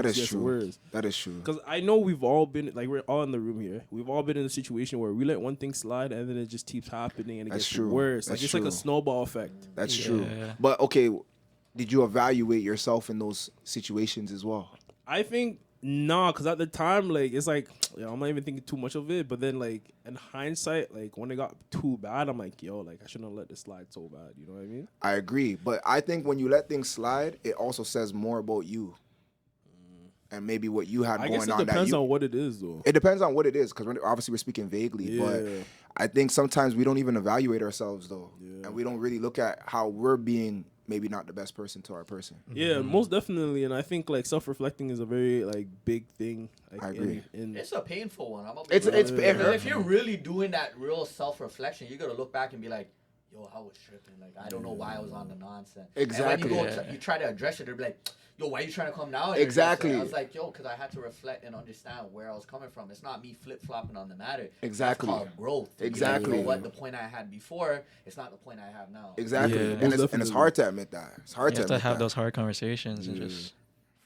That is Yes, true. words. That is true. Because I know we've all been, like, we're all in the room here. We've all been in a situation where we let one thing slide and then it just keeps happening and it That's gets true. worse. Like, That's it's like a true. snowball effect. That's true. Yeah. But okay, did you evaluate yourself in those situations as well? I think, nah, because at the time, like, it's like, I'm not even thinking too much of it. But then, like, in hindsight, like, when it got too bad, I'm like, yo, like, I shouldn't have let this slide so bad. You know what I mean? I agree, but I think when you let things slide, it also says more about you and maybe what you had I going guess it on. depends that you, on what it is, though. It depends on what it is, because obviously we're speaking vaguely. But Yeah. I think sometimes we don't even evaluate ourselves though, Yeah. and we don't really look at how we're being maybe not the best person to our person. Yeah, most definitely. And I think, like, self-reflecting is a very, like, big thing. Like, I agree. It's a painful one. It's it it hurts. if you're really doing that real self-reflection, you gotta look back and be like, yo, I was tripping. Like, I don't know why I was on the nonsense. Exactly. And when you try to address it, they're like, yo, why are you trying to come now? And Exactly. I was like, yo, because I had to reflect and understand where I was coming from. It's not me flip-flopping on the matter. Exactly. It's called growth. Exactly. You know what the point I had before, it's not the point I have now. Exactly, Yeah. and, Most it's definitely. hard to admit that. It's hard You to have to admit have that. those hard conversations and just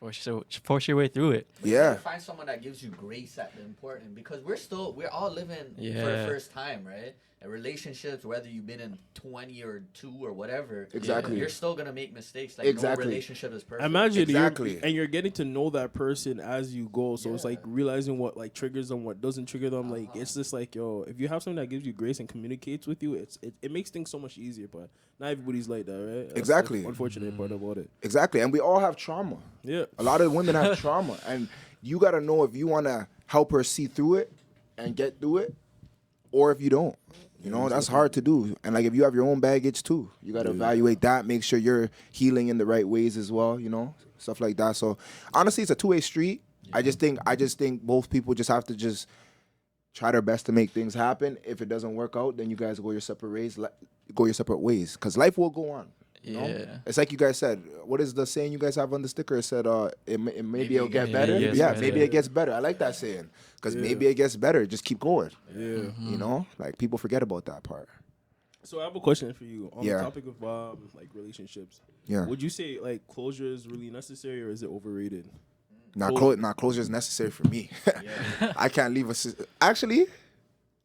force your way through it. But you Yeah. gotta find someone that gives you grace at the important, because we're all living for the Yeah. first time, right? And relationships, whether you've been in 20 or 2 or whatever, Exactly. you're still gonna make mistakes. Like, Exactly. no relationship is perfect. Imagine Exactly. you're getting to know that person as you go. So it's Yeah. like realizing what, like, triggers them, what doesn't trigger them. Like, it's just like, yo, if you have someone that gives you grace and communicates with you, it makes things so much easier. But not everybody's like that, right? That's Exactly. the unfortunate part about it. Exactly, and we all have trauma. Yeah. A lot of women have trauma, and you got to know if you want to help her see through it and get through it, or if you don't. You know, that's hard to do. And like if you have your own baggage too, you got to evaluate that, make sure you're healing in the right ways as well, you know, stuff like that. So honestly, it's a two-way street. I just think both people just have to just try their best to make things happen. If it doesn't work out, then you guys go your separate ways, because life will go on. You know? Yeah. It's like you guys said. What is the saying you guys have on the sticker? It said, maybe it'll get it better. gets Yeah, better. maybe it gets better. I like that saying, because maybe it gets better. Just keep going. Yeah. You know, like people forget about that part. So I have a question for you on Yeah. the topic of like relationships. Yeah. Would you say like closure is really necessary or is it overrated? Closure is necessary for me. I can't leave Actually,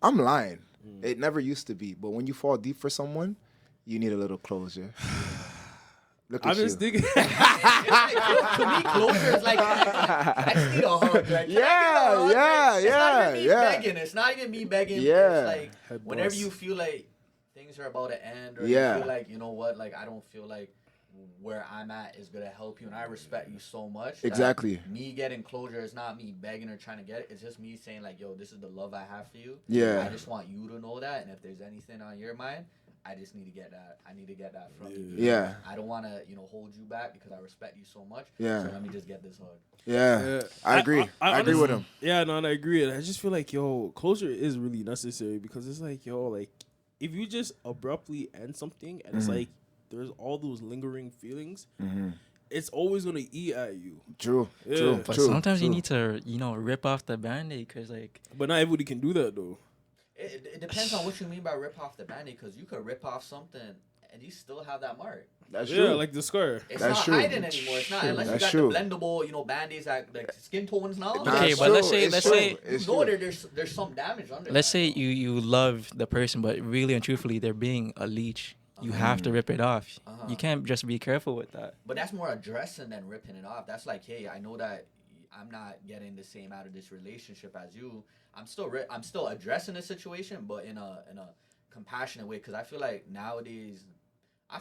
I'm lying. It never used to be. But when you fall deep for someone, you need a little closure. Look at I'm just you. thinking. To me, closure is like, I just need a hug. Like, can I get a hug? Yeah. It's not even me begging. Yeah. It's like, Head whenever bust. you feel like things are about to end, or Yeah. you feel like, you know what, like, I don't feel like where I'm at is gonna help you, and I respect you so much. that Exactly. Me getting closure is not me begging or trying to get it. It's just me saying like, yo, this is the love I have for you. Yeah. I just want you to know that, and if there's anything on your mind, I just need to get that. I need to get that from you. Yeah. I don't want to, hold you back because I respect you so much. Yeah. So let me just get this hug. Yeah. I agree. I agree with him. Yeah, no, and I agree. And I just feel like, yo, closure is really necessary because it's like, yo, like, if you just abruptly end something and it's like there's all those lingering feelings, it's always gonna eat at you. True. Yeah. True. But true. sometimes you true. need to, rip off the Band-Aid because, like... But not everybody can do that, though. It depends on what you mean by rip off the Band-Aid, because you could rip off something and you still have that mark. That's Yeah, true. like the scar. It's That's not true. hiding anymore. It's not unless That's you true. got the blendable, Band-Aids that like skin tones now. Nah, Okay, it's but let's true. say- It's let's true. say- It's You know true. there's some damage under. Let's that, say though. you love the person, but really and truthfully, they're being a leech. You have to rip it off. You can't just be careful with that. But that's more addressing than ripping it off. That's like, hey, I know that I'm not getting the same out of this relationship as you. I'm still addressing the situation, but in a compassionate way. Because I feel like nowadays, I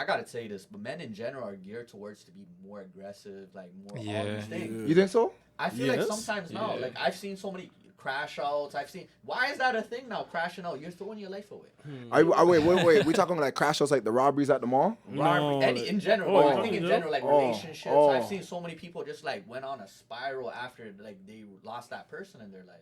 gotta say this, but men in general are geared towards to be more aggressive, like more all Yeah. these things. You think so? I feel Yes. like sometimes now, like I've seen so many crash outs. Why is that a thing now? Crashing out, you're throwing your life away. Wait. We talking like crash outs, like the robberies at the mall? Any in general, Oh, I think in general, like oh, relationships. oh. I've seen so many people just like went on a spiral after like they lost that person in their life.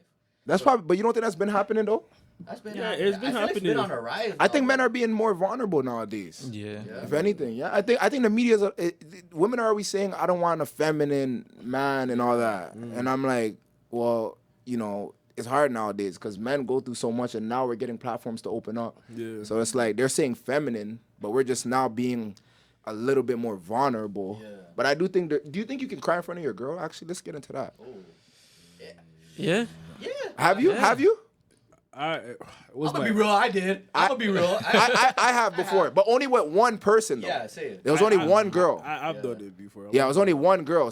That's probably, but you don't think that's been happening though? That's been Yeah, happening. it's been I feel like it's been happening. on a rise. I now, think men but- are being more vulnerable nowadays. Yeah. If anything, yeah, I think the media's women are always saying I don't want a feminine man and all that, and I'm like, well, it's hard nowadays because men go through so much, and now we're getting platforms to open up. Yeah. So it's like they're saying feminine, but we're just now being a little bit more vulnerable. Yeah. But I do think that. Do you think you can cry in front of your girl? Actually, let's get into that. Oh. Yeah. Yeah. Yeah. Have you? Yeah. Have you? I'm I'm gonna be real. I did. I'm gonna be real. I have before, but only with one person though. Yeah, say it. There was only one girl. I've done it before. Yeah, it was only one girl.